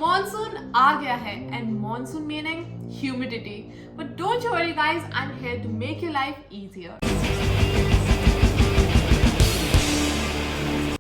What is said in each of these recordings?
Monsoon आ गया है and monsoon meaning humidity. But don't you worry guys, I'm here to make your life easier.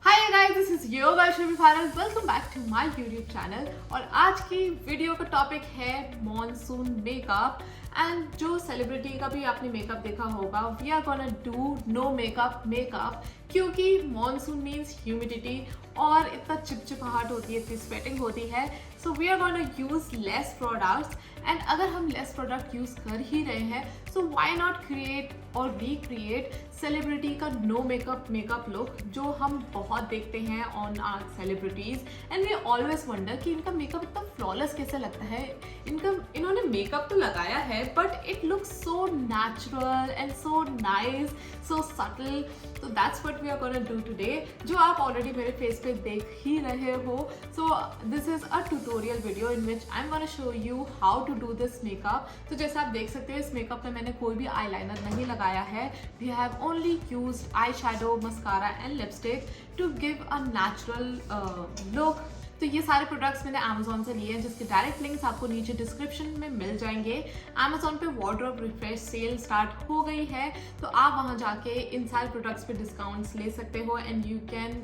Hi guys, this is your girl Shruti Farah. Welcome back to my YouTube channel. और आज की video का topic है monsoon makeup. And जो celebrity का भी आपने makeup देखा होगा, we are gonna do no makeup क्योंकि मॉनसून मीन्स ह्यूमिडिटी और इतना चिपचिपाहट होती है, इतनी स्वेटिंग होती है. So we are gonna use less products. And अगर हम लेस प्रोडक्ट यूज कर ही रहे हैं, सो व्हाई नॉट क्रिएट और रिक्रिएट सेलिब्रिटी का नो मेकअप लुक जो हम बहुत देखते हैं on our celebrities. And we always wonder कि इनका मेकअप इतना फ्लॉलेस कैसे लगता है. इन्होंने मेकअप तो लगाया है but it looks so natural and so nice, so subtle. तो that's what we are gonna do today, जो आप ऑलरेडी मेरे फेस पे देख ही रहे हो. So this is a tutorial video in which I am gonna show you how to do this makeup. तो जैसे आप देख सकते हो, इस मेकअप में मैंने कोई भी आईलाइनर नहीं लगाया है. We have only used eye shadow, mascara and lipstick to give a natural look. तो ये सारे प्रोडक्ट्स मैंने अमेजोन से लिए हैं, जिसके डायरेक्ट लिंक्स आपको नीचे डिस्क्रिप्शन में मिल जाएंगे. अमेजोन पे वार्डरोब रिफ्रेश सेल स्टार्ट हो गई है, तो आप वहाँ जाके इन सारे प्रोडक्ट्स पे डिस्काउंट्स ले सकते हो and you can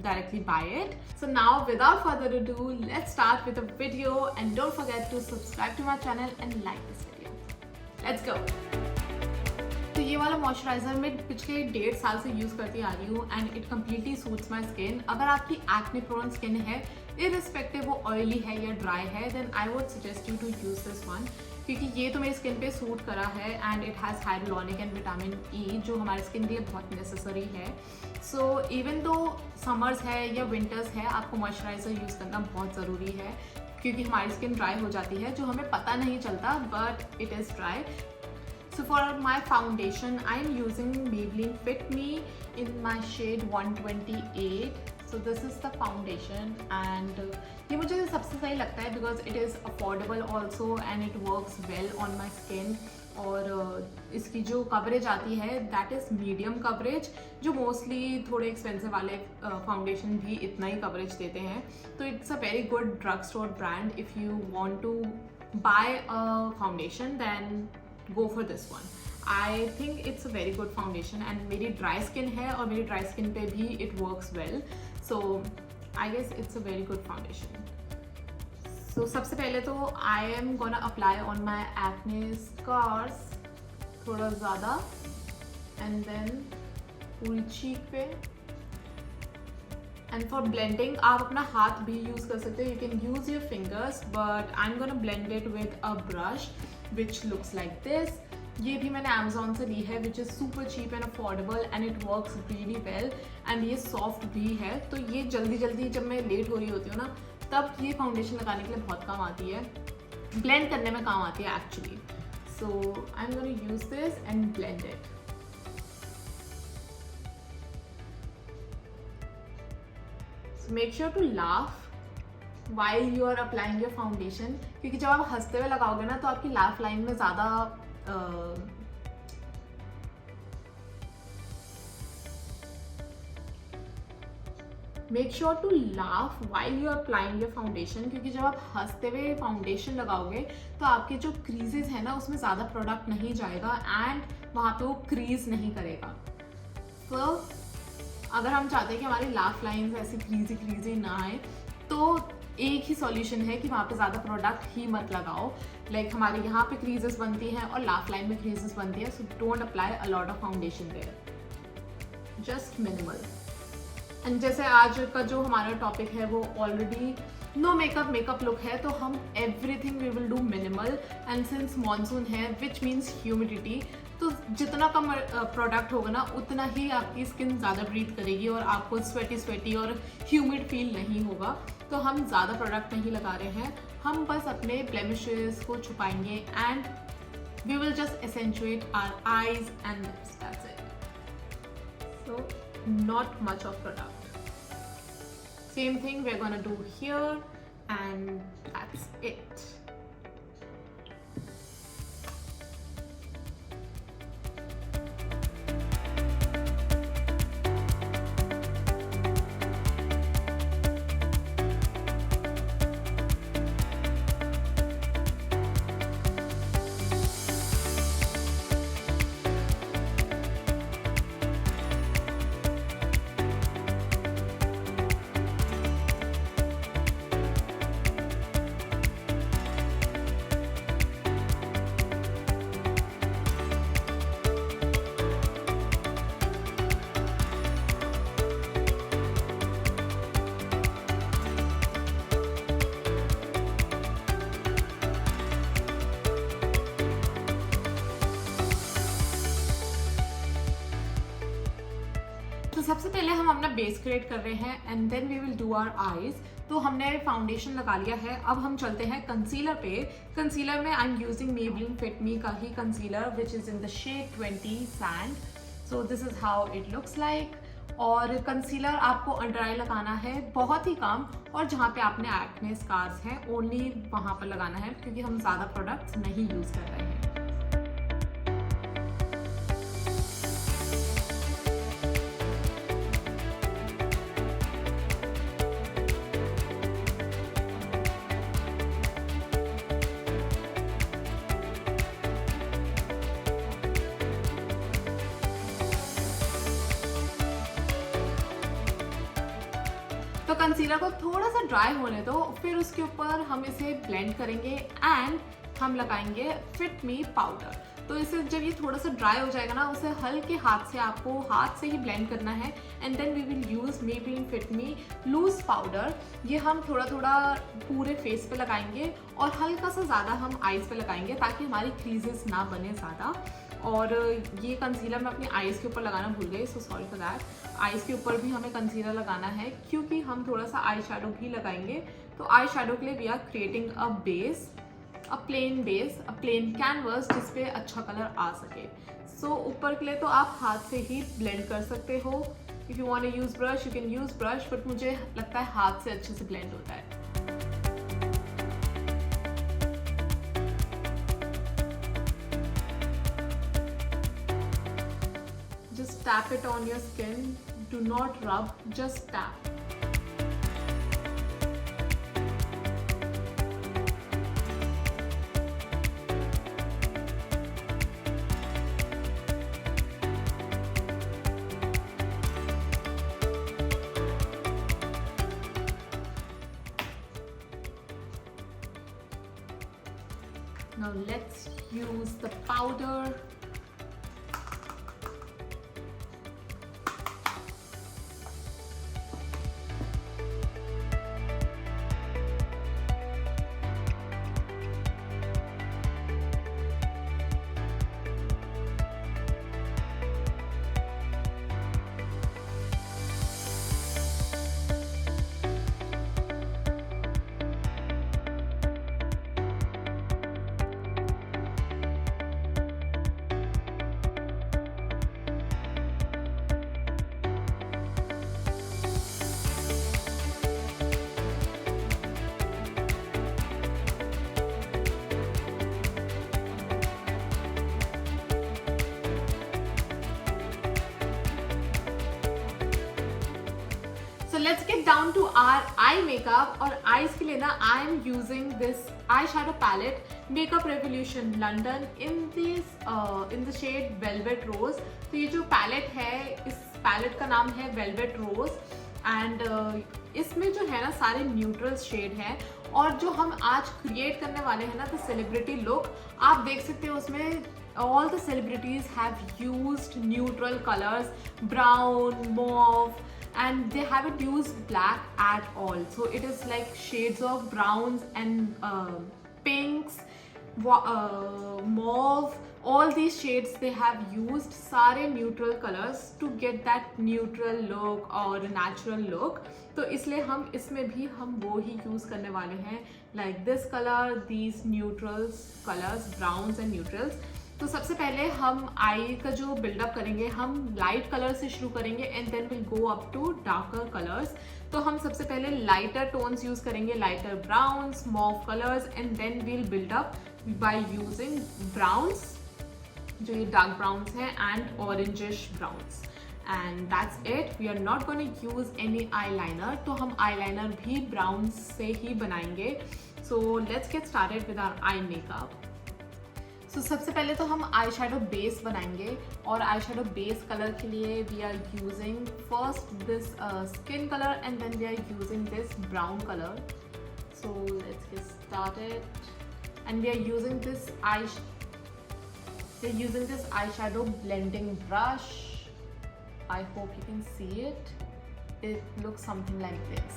directly buy it. So now without further ado, let's start with the video and don't forget to subscribe to my channel and like this video. Let's go. तो ये वाला moisturiser मैं पिछले 1.5 साल से use करती आ रही हूँ and it completely suits my skin. अगर आपकी एक्ने प्रोन स्किन है, इररिस्पेक्टिव वो ऑयली है या ड्राई है, then I would suggest you to use this one, क्योंकि ये तो मेरी स्किन पे सूट करा है and it has hyaluronic and vitamin E, जो हमारे स्किन के लिए बहुत नेसेसरी है. सो इवन दो समर्स है या विंटर्स है, आपको मॉइस्चराइजर यूज़ करना बहुत ज़रूरी है, क्योंकि हमारी स्किन ड्राई हो जाती है, जो हमें पता नहीं चलता but it is dry. So for my foundation, I am using Maybelline Fit Me in my shade 128. So this is the foundation and ये मुझे सबसे सही लगता है because it is affordable also and it works well on my skin. और इसकी जो coverage आती है दैट इज़ मीडियम कवरेज, जो मोस्टली थोड़े एक्सपेंसिव वाले फाउंडेशन भी इतना ही कवरेज देते हैं. तो it's a very good drug store brand. If you want to buy a foundation then go for this one. I think it's a very good foundation and मेरी dry skin है और मेरी dry skin पे भी it works well. So I guess it's a very good foundation. So सबसे पहले तो I am gonna apply on my acne scars थोड़ा ज़्यादा and then पूरी cheek पे. And for blending आप अपना हाथ भी use कर सकते हो. You can use your fingers but I'm gonna blend it with a brush which looks like this. ये भी मैंने Amazon से ली है, which is super cheap and affordable and it works really well and ये soft भी है. तो ये जल्दी जब मैं लेट हो रही होती हूँ ना, तब ये फाउंडेशन लगाने के लिए बहुत काम आती है, ब्लेंड करने में काम आती है actually. So I'm gonna use this and blend it. So make sure to laugh while you are applying your foundation, क्योंकि जब आप हंसते हुए लगाओगे ना तो आपकी लाफ लाइन में ज़्यादा make sure to laugh while you are applying your foundation, क्योंकि जब आप हंसते हुए फाउंडेशन लगाओगे तो आपके जो क्रीजेस है ना उसमें ज़्यादा प्रोडक्ट नहीं जाएगा एंड वहाँ पे वो क्रीज नहीं करेगा. तो अगर हम चाहते हैं कि हमारी लाफ लाइन्स ऐसी क्रीजी ना आए, तो एक ही सॉल्यूशन है कि वहाँ पे ज़्यादा प्रोडक्ट ही मत लगाओ. लाइक हमारे यहाँ पे क्रीजेस बनती हैं और लाफ लाइन में क्रीजेस बनती है. So don't apply a lot of foundation there, just minimal. And जैसे आज का जो हमारा टॉपिक है वो ऑलरेडी नो मेकअप लुक है, तो हम everything we will do minimal. And since monsoon है विच मीन्स ह्यूमिडिटी, तो जितना कम प्रोडक्ट होगा ना उतना ही आपकी स्किन ज़्यादा ब्रीथ करेगी और आपको स्वेटी और ह्यूमिड फील नहीं होगा. तो हम ज़्यादा प्रोडक्ट नहीं लगा रहे हैं, हम बस अपने ब्लेमिशेस को छुपाएंगे and we will just accentuate our eyes and lips, that's it. So not much of product. Same thing we're gonna do here and that's it. पहले हम अपना बेस क्रिएट कर रहे हैं and then we will do our eyes. तो हमने foundation लगा लिया है, अब हम चलते हैं कंसीलर पे। कंसीलर में I am using Maybelline Fit Me का ही concealer which is in the shade 20 sand. So this is how it looks like. और कंसीलर आपको अंडर आई लगाना है बहुत ही कम, और जहाँ पे आपने एक्ने स्कार्स हैं ओनली वहाँ पर लगाना है, क्योंकि हम ज़्यादा प्रोडक्ट्स नहीं यूज़ कर रहे हैं। तो कंसीलर को थोड़ा सा ड्राई होने दो, फिर उसके ऊपर हम इसे ब्लेंड करेंगे एंड हम लगाएंगे फिट मी पाउडर। तो इसे जब ये थोड़ा सा ड्राई हो जाएगा ना, उसे हल्के हाथ से आपको हाथ से ही ब्लेंड करना है and then we will use Maybelline Fit Me loose powder. ये हम थोड़ा थोड़ा पूरे फेस पे लगाएंगे और हल्का सा ज़्यादा हम आईज पे लगाएंगे ताकि हमारी क्रीजेस ना बने ज़्यादा। और ये कंसीलर मैं अपनी आईज़ के ऊपर लगाना भूल गई, so sorry for that. Eyes के ऊपर भी हमें कंसीलर लगाना है क्योंकि हम थोड़ा सा आई शैडो भी लगाएंगे। तो आई शैडो के लिए we are creating a base, a plain base, a plain canvas जिसपे अच्छा कलर आ सके। सो ऊपर के लिए तो आप हाथ से ही ब्लेंड कर सकते हो। If you want to use brush you can use brush, but मुझे लगता है हाथ से अच्छे से ब्लेंड होता है। Just tap it on your skin. Do not rub, just tap. Now let's use the powder. So let's get down to our eye makeup। और eyes के लिए ना I am using this eyeshadow palette Makeup Revolution London in the shade Velvet Rose। तो ये जो palette है, इस palette का नाम है Velvet Rose एंड इसमें जो है ना सारे न्यूट्रल शेड हैं। और जो हम आज क्रिएट करने वाले हैं ना द सेलिब्रिटी लुक, आप देख सकते हो उसमें all the celebrities have used neutral colors, brown, mauve, and they haven't used black at all. So it is like shades of browns and pinks, mauve, all these shades they have used सारे neutral colors to get that neutral look और natural look। तो इसलिए हम इसमें भी हम वो ही use करने वाले हैं, like this color, these neutrals colors, browns and neutrals। तो सबसे पहले हम आई का जो बिल्डअप करेंगे, हम लाइट कलर से शुरू करेंगे and then will go up to darker colours. तो हम सबसे पहले लाइटर टोन्स यूज करेंगे, lighter browns, mauve colours and then will build up by using browns, जो ये डार्क ब्राउन्स हैं and orangish browns. And that's it, we are not gonna use any eyeliner. तो हम eyeliner भी brown से ही बनाएंगे। So let's get started with our eye makeup. So सबसे पहले तो हम आई शेडो बेस बनाएंगे और आई शेडो बेस कलर के लिए we are using first this skin colour and then we are using this brown colour. So let's get started and we are using this eye shadow blending brush. I hope you can see it, it looks something like this.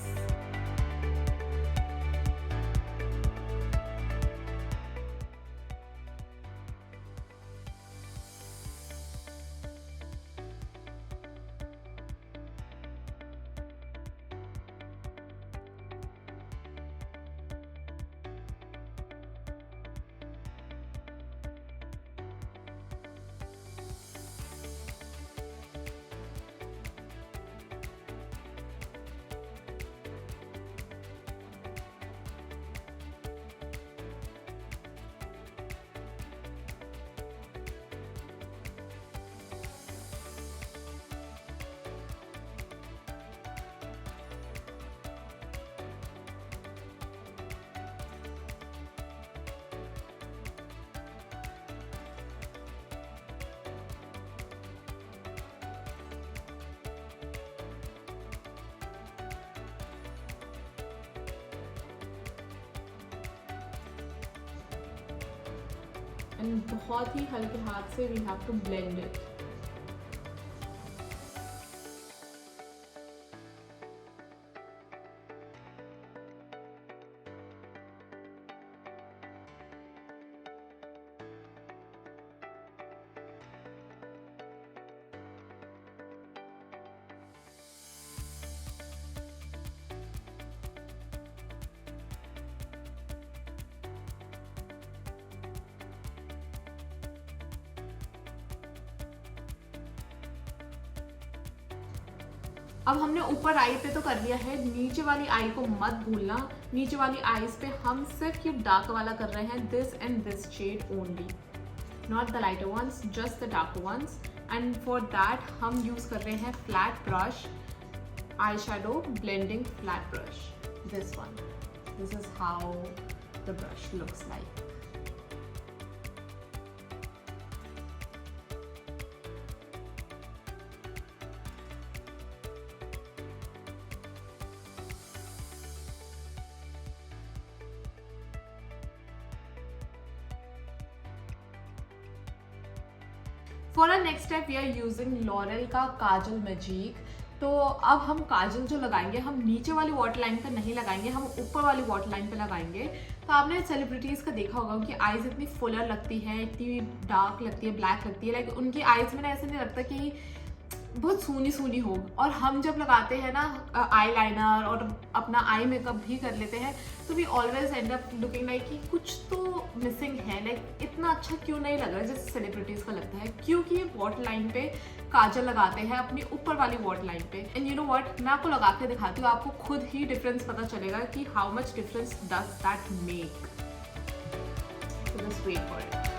And बहुत ही हल्के हाथ से we have to blend it. अब हमने ऊपर आई पे तो कर लिया है, नीचे वाली आई को मत भूलना। नीचे वाली आईज पे हम सिर्फ ये डार्क वाला कर रहे हैं, this and this shade only, not the lighter ones, just the dark ones. And for that हम यूज कर रहे हैं flat brush, eye shadow blending flat brush, this one. This is how the brush looks like. For our next step we are using L'Oreal का kajal magic. तो अब हम काजल जो लगाएंगे, हम नीचे वाली वाटर लाइन पे नहीं लगाएंगे, हम ऊपर वाली वाटर लाइन पे लगाएंगे। तो आपने सेलिब्रिटीज़ का देखा होगा, उनकी आईज इतनी फुलर लगती है, इतनी डार्क लगती है, ब्लैक लगती है, लाइक उनकी आईज में ना ऐसे नहीं लगता कि बहुत सूनी सूनी हो। और हम जब लगाते हैं ना आई लाइनर और अपना आई मेकअप भी कर लेते हैं, तो we always end up looking like कि कुछ तो मिसिंग है, लाइक इतना अच्छा क्यों नहीं लग रहा है जैसे सेलिब्रिटीज़ का लगता है, क्योंकि ये वाटर लाइन पे काजल लगाते हैं अपनी ऊपर वाली वाटर लाइन पे। एंड यू नो व्हाट, मैं आपको लगा के दिखाती हूँ, आपको खुद ही डिफरेंस पता चलेगा कि how much difference does that make. So just wait for it.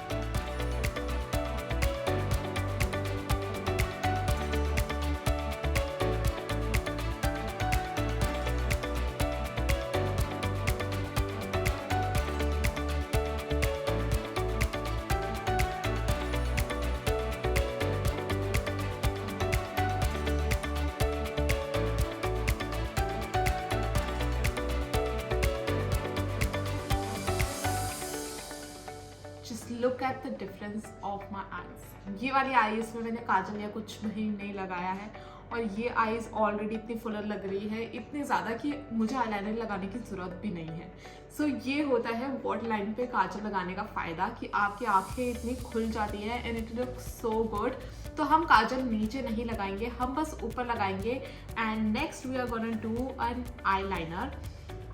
Look at the difference of my eyes. ये वाली आईज में मैंने काजल या कुछ भी नहीं लगाया है, और ये आईज ऑलरेडी इतनी फुलर लग रही है, इतनी ज़्यादा कि मुझे आईलाइनर लगाने की ज़रूरत भी नहीं है। सो ये होता है वाटर लाइन पे काजल लगाने का फ़ायदा, कि आपकी आंखें इतनी खुल जाती हैं and it look so good. तो हम काजल नीचे नहीं लगाएंगे, हम बस ऊपर लगाएंगे। And next we are gonna do an eyeliner.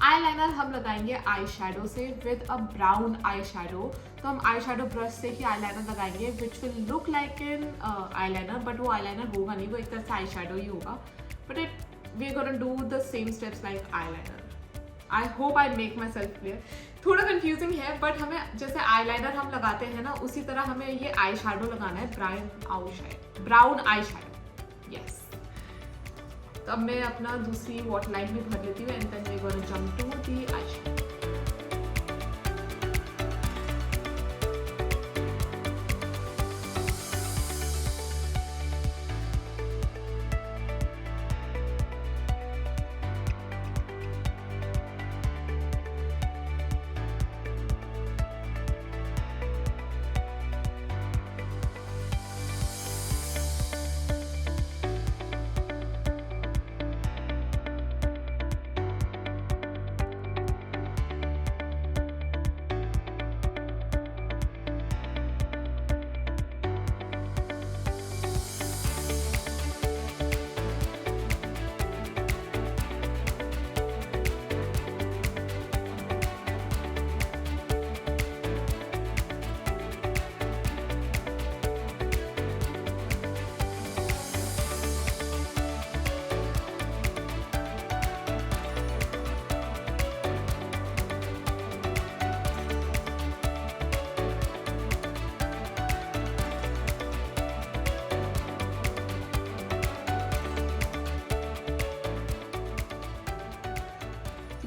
Eyeliner हम लगाएंगे आई शेडो से with a brown eye shadow. तो हम आई शेडो ब्रश से ही आई लाइनर लगाएंगे, which will look like an eye liner, but वो eye liner होगा नहीं, वो एक तरह से आई शेडो ही होगा। But we are gonna do the same steps like eyeliner. I hope I make myself clear. थोड़ा कंफ्यूजिंग है, बट हमें जैसे आई लाइनर हम लगाते हैं ना, उसी तरह हमें ये आई शेडो लगाना है, ब्राउन आई शेडो। यस। तो अब मैं अपना दूसरी वाटर लाइन भी भर लेती हूँ, and then we gonna jump to the eye shadow.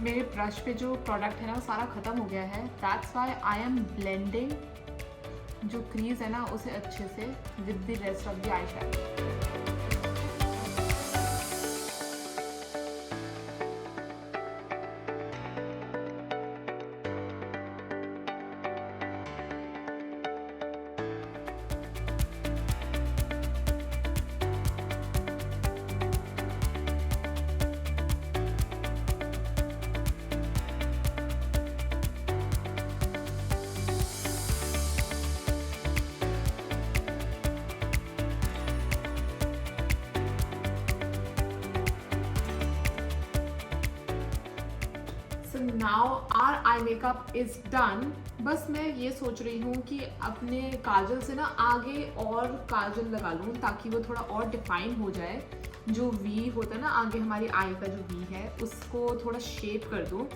मेरे ब्रश पे जो प्रोडक्ट है ना, वो सारा ख़त्म हो गया है। That's why I am blending जो क्रीज है ना, उसे अच्छे से with the rest of the eye shadow. Now our eye makeup is done. बस मैं ये सोच रही हूँ कि अपने काजल से ना आगे और काजल लगा लूँ ताकि वो थोड़ा और डिफाइन हो जाए। जो वी होता है ना आगे हमारी आई का जो वी है उसको थोड़ा शेप कर दूँ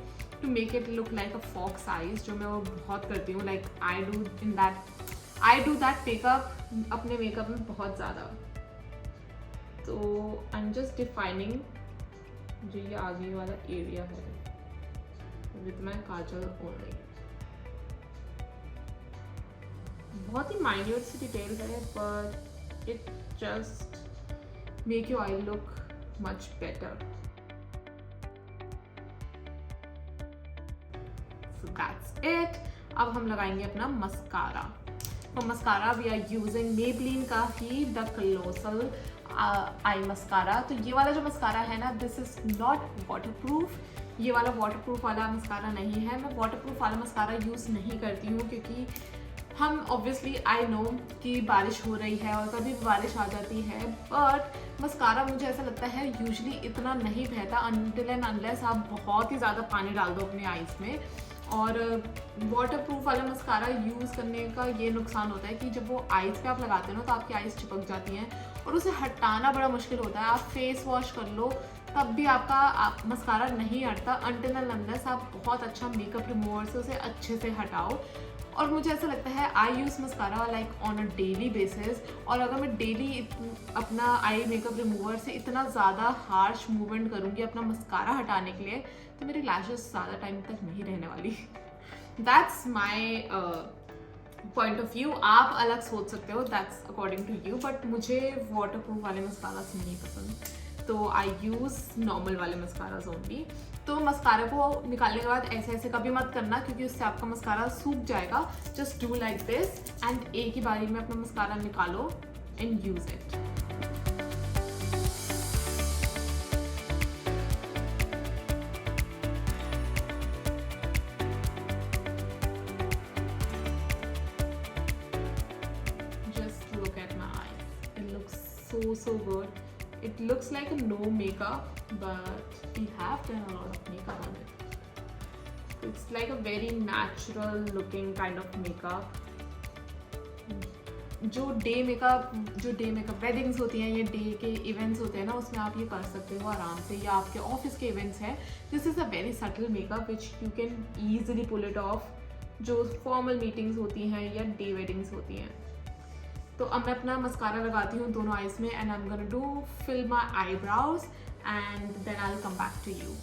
to make it look like a fox eyes, जो मैं वो बहुत करती हूँ। Like I do that makeup अपने मेकअप में बहुत ज़्यादा। तो आई एम जस्ट डिफाइनिंग जो ये आगे वाला एरिया है विद माई काजल ओनली। बहुत ही माइन्यूट सी डिटेल है but it just make your eye look much better. So that's it। अब हम लगाएंगे अपना मस्कारा। तो mascara we are using Maybelline का ही द कलोसल आई मस्कारा। तो ये वाला जो मस्कारा है ना दिस इज नॉट वाटरप्रूफ। ये वाला वाटरप्रूफ वाला मस्कारा नहीं है। मैं वाटरप्रूफ वाला मस्कारा यूज़ नहीं करती हूँ क्योंकि हम ऑब्वियसली आई नो कि बारिश हो रही है और कभी बारिश आ जाती है, बट मस्कारा मुझे ऐसा लगता है यूजुअली इतना नहीं बहता अनटिल एंड अनलेस आप बहुत ही ज़्यादा पानी डाल दो अपने आईज में। और वाटरप्रूफ वाला मस्कारा यूज़ करने का ये नुकसान होता है कि जब वो आईज पे आप लगाते हो ना तो आपकी आईज चिपक जाती हैं और उसे हटाना बड़ा मुश्किल होता है। आप फेस वॉश कर लो तब भी आपका मस्कारा नहीं हटता अनटिल एंड अनलेस आप बहुत अच्छा मेकअप रिमूवर से उसे अच्छे से हटाओ। और मुझे ऐसा लगता है I use mascara like on a daily basis, और अगर मैं डेली अपना आई मेकअप रिमूवर से इतना ज़्यादा हार्श मूवमेंट करूँगी अपना मस्कारा हटाने के लिए तो मेरी लैशेस ज़्यादा टाइम तक नहीं रहने वाली। That's my point of view. आप अलग सोच सकते हो, that's according to you, but मुझे वाटरप्रूफ वाले मस्कारा से नहीं पसंद तो आई यूज़ नॉर्मल वाले मस्काराज ओनली। तो मस्कारा को निकालने के बाद ऐसे ऐसे कभी मत करना क्योंकि उससे आपका मस्कारा सूख जाएगा। Just do like this and एक ही बारी में अपना मस्कारा निकालो and use it. Just look at my eyes. It looks so good. It looks like a no makeup, but we have done a lot of makeup on it. It's like a very natural looking kind of makeup. जो day makeup weddings होती हैं या day के events होते हैं ना उसमें आप ये कर सकते हो आराम से, या आपके ऑफिस के इवेंट्स हैं। This is a very subtle makeup which you can easily pull it off जो फॉर्मल मीटिंग्स होती हैं या डे वेडिंग्स होती हैं। तो अब मैं अपना मस्कारा लगाती हूँ दोनों आईज में and I am gonna do fill my eyebrows and then I will come back to you.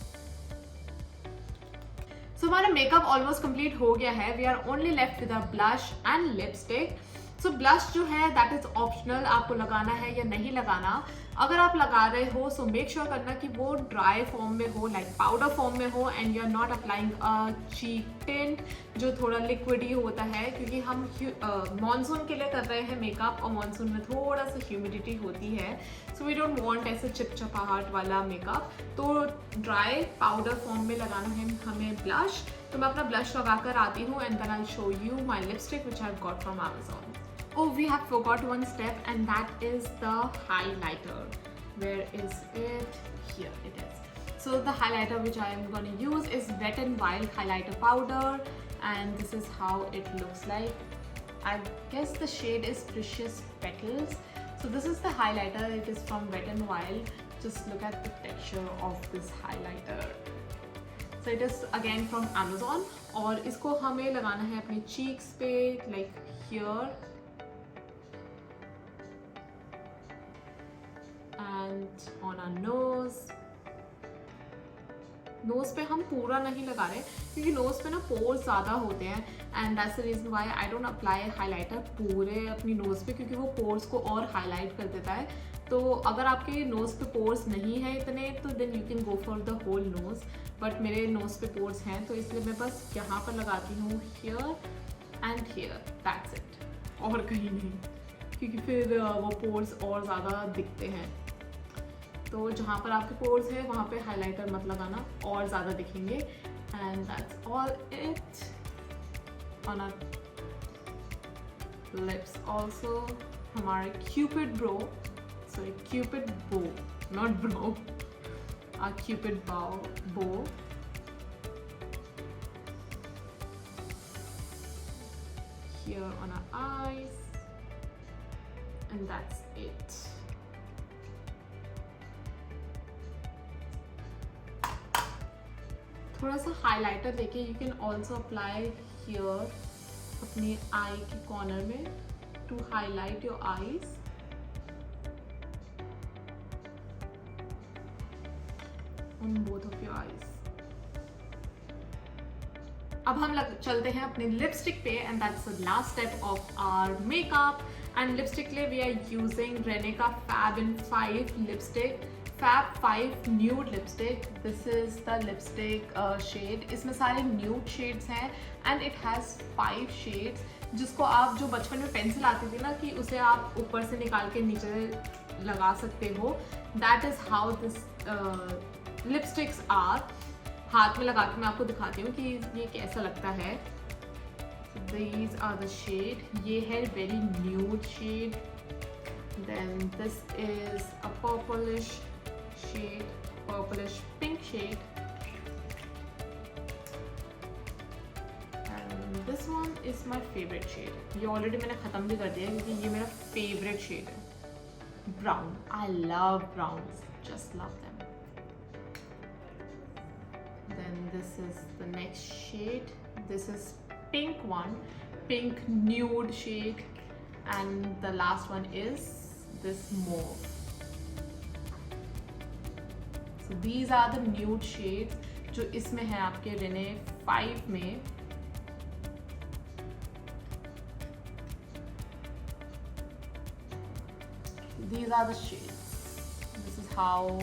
So हमारा मेकअप ऑलमोस्ट कंप्लीट हो गया है। We are only left with a blush and lipstick. So blush जो है that is optional, आपको लगाना है या नहीं लगाना। अगर आप लगा रहे हो सो मेक श्योर करना कि वो ड्राई फॉर्म में हो, लाइक पाउडर फॉर्म में हो, and you are not applying a cheek tint जो थोड़ा लिक्विडी होता है क्योंकि हम मानसून के लिए कर रहे हैं मेकअप और मानसून में थोड़ा सा ह्यूमिडिटी होती है। सो वी डोंट वांट ऐसे चिपचिपाहट वाला मेकअप। तो ड्राई पाउडर फॉर्म में लगाना है हमें ब्लश। तो मैं अपना ब्लश लगा कर आती हूँ and then I will show you my lipstick which I have got from Amazon. Oh, we have forgot one step and that is the highlighter. Where is it? Here it is. So the highlighter which I am going to use is Wet n Wild highlighter powder and this is how it looks like. I guess the shade is Precious Petals. So this is the highlighter. It is from Wet n Wild. Just look at the texture of this highlighter. So it is again from Amazon और इसको हमें लगाना है अपने cheeks पे, like here. And on our nose पे हम पूरा नहीं लगा रहे क्योंकि नोज पे ना पोर्स ज़्यादा होते हैं and that's the reason why I don't apply highlighter पूरे अपनी नोज पे क्योंकि वो पोर्स को और हाईलाइट कर देता है। तो अगर आपके नोज पे पोर्स नहीं है इतने तो then you can go for the whole nose, but मेरे नोज पे पोर्स हैं तो इसलिए मैं बस यहाँ पर लगाती हूँ here and here, that's it, और कहीं नहीं क्योंकि फिर वो पोर्स और ज़्यादा दिखते हैं। तो जहाँ पर आपके पोर्स है वहाँ पे हाइलाइटर मत लगाना, और ज़्यादा दिखेंगे। And that's all it on our lips. Also हमारे cupid bow, not bro, cupid bow here on our eyes, and that's it. थोड़ा सा हाइलाइटर लेके you can also apply here अपनी आई के कॉर्नर में to highlight your eyes. On both of your eyes. अब हम चलते हैं अपने लिपस्टिक पे, and that's the last step of our makeup. And lipstick के लिए वी आर यूजिंग रेने का fab in 5 lipstick, fab 5 nude lipstick. This is the lipstick shade. इसमें सारे न्यूड शेड्स हैं एंड इट हैज़ 5 शेड्स, जिसको आप जो बचपन में पेंसिल आती थी ना कि उसे आप ऊपर से निकाल के नीचे लगा सकते हो, that is how this lipsticks are. हाथ में लगा के मैं आपको दिखाती हूँ कि ये कैसा लगता है. These are the shade. ये है very nude shade. Then this is a purplish shade, purplish pink shade. And this one is my favorite shade. ये already मैंने ख़त्म भी कर दिया क्योंकि ये मेरा favorite shade है. Brown. I love browns. Just love them. Then this is the next shade. This is pink one, pink nude shade, and the last one is this mauve. So these are the nude shades जो इसमें है आपके Renee 5 में. These are the shades. This is how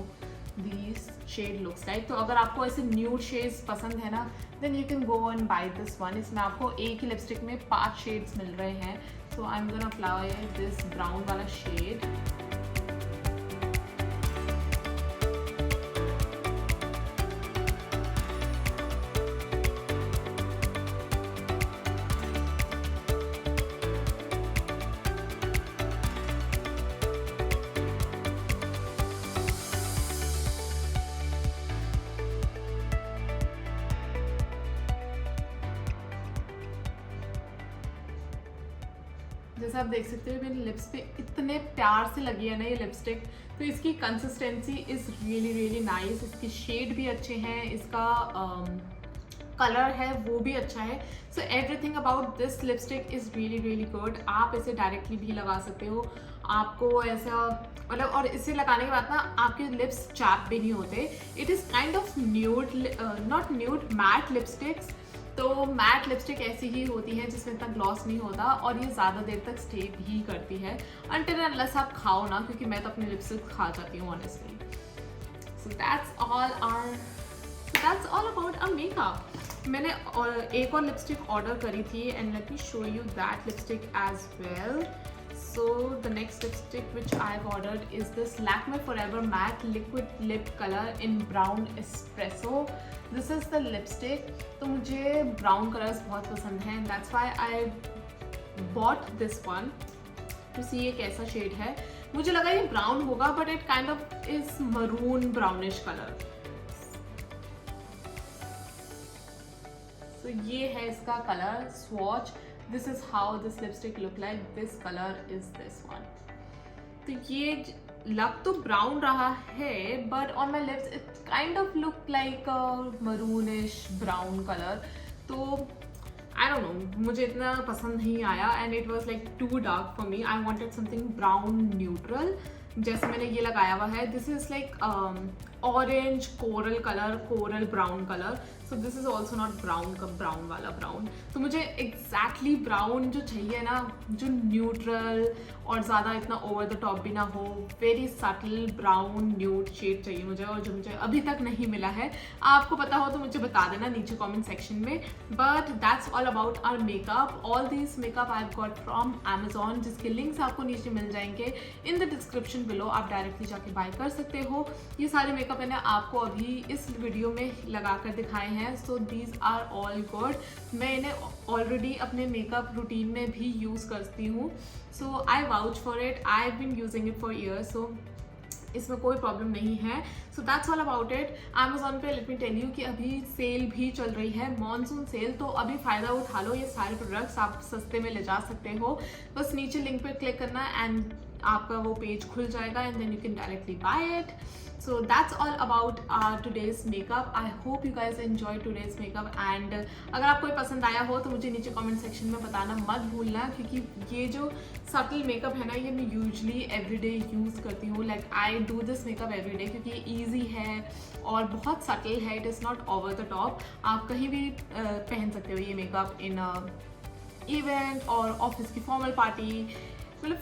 these shade looks like. तो अगर आपको ऐसे nude shades पसंद है ना, then you can go and buy this one. इसमें आपको एक ही लिपस्टिक में 5 शेड्स मिल रहे हैं. So I'm gonna apply this brown वाला shade. जैसे आप देख सकते हो मेरे लिप्स पे इतने प्यार से लगी है ना ये लिपस्टिक. तो इसकी कंसिस्टेंसी इज़ रियली नाइस. इसकी शेड भी अच्छे हैं, इसका कलर है वो भी अच्छा है. So everything about this lipstick is really good. आप इसे डायरेक्टली भी लगा सकते हो. आपको ऐसा मतलब, और इसे लगाने के बाद ना आपके लिप्स चैप भी नहीं होते. It is kind of nude, not nude, matte lipsticks. तो मैट लिपस्टिक ऐसी ही होती है जिसमें इतना ग्लॉस नहीं होता और ये ज़्यादा देर तक स्टे भी करती है अनटिल अनलेस आप खाओ ना, क्योंकि मैं तो अपनी लिपस्टिक खा जाती हूँ honestly. So that's all about a makeup. मैंने एक और लिपस्टिक ऑर्डर करी थी and let me show you that lipstick as well. So the next lipstick which I've ordered is this Lakme Forever Matte Liquid Lip Color in Brown Espresso. This is the lipstick. तो मुझे brown colors बहुत पसंद हैं. That's why I bought this one to see ये कैसा shade है. मुझे लगा ये brown होगा but it kind of is maroon brownish color. So ये है इसका color swatch. This is how this lipstick look like. This color is this one. तो ये लग तो brown रहा है but on my lips it kind of look like a maroonish brown color. तो I don't know, मुझे इतना पसंद नहीं आया and it was like too dark for me. I wanted something brown neutral. जैसे मैंने ये लगाया हुआ है, this is like orange coral color, coral brown color. So this is also not brown का brown वाला brown. तो मुझे exactly brown जो चाहिए ना, जो neutral और ज़्यादा इतना over the top भी ना हो, very subtle brown nude shade चाहिए मुझे, और जो मुझे अभी तक नहीं मिला है. आपको पता हो तो मुझे बता देना नीचे comment section में. But that's all about our makeup. All these makeup I've got from Amazon, जिसके links आपको नीचे मिल जाएंगे in the description below. आप डायरेक्टली जाके बाय कर सकते हो. ये सारे मेकअप मैंने आपको अभी इस वीडियो में लगा कर दिखाए हैं. So these are all good. मैं इन्हें ऑलरेडी अपने मेकअप रूटीन में भी यूज़ करती हूँ. So I vouch for it. I have been using it for years. So इसमें कोई प्रॉब्लम नहीं है. So that's all about it. Amazon पे लेट मी टेल यू कि अभी सेल भी चल रही है, मॉनसून सेल. तो अभी फ़ायदा उठा लो, ये सारे प्रोडक्ट्स आप सस्ते में ले जा सकते हो. बस नीचे लिंक पे क्लिक करना एंड आपका वो पेज खुल जाएगा and then you can directly buy it. So that's all about today's makeup. I hope you guys enjoyed today's makeup and अगर आपको ये पसंद आया हो तो मुझे नीचे कमेंट सेक्शन में बताना मत भूलना, क्योंकि ये जो सटल मेकअप है ना, ये मैं यूजली एवरीडे यूज़ करती हूँ. Like I do this makeup everyday क्योंकि ये ईजी है और बहुत सटल है. It is not over the top. आप कहीं भी पहन सकते हो ये मेकअप इन इवेंट और ऑफिस की फॉर्मल पार्टी. मतलब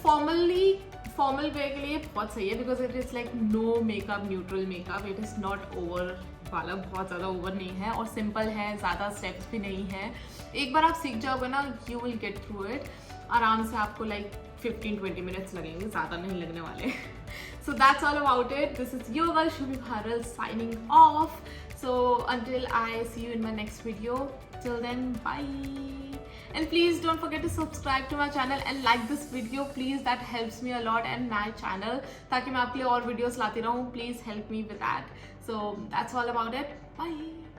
फॉर्मल वे के लिए बहुत सही है because it is like no makeup, neutral makeup. It is not over वाला, बहुत ज़्यादा ओवर नहीं है और सिंपल है, ज़्यादा स्टेप्स भी नहीं है. एक बार आप सीख जाओगे ना, you will get through it. आराम से आपको लाइक 15-20 मिनट्स लगेंगे, ज़्यादा नहीं लगने वाले. So that's all about it. This is your girl Shubhi Bharal signing off. So until I see you in my next video, till then, bye. And please don't forget to subscribe to my channel and like this video, please. That helps me a lot and my channel, ताकि मैं आपके लिए और videos लाती रहूँ. Please help me with that. So that's all about it. Bye.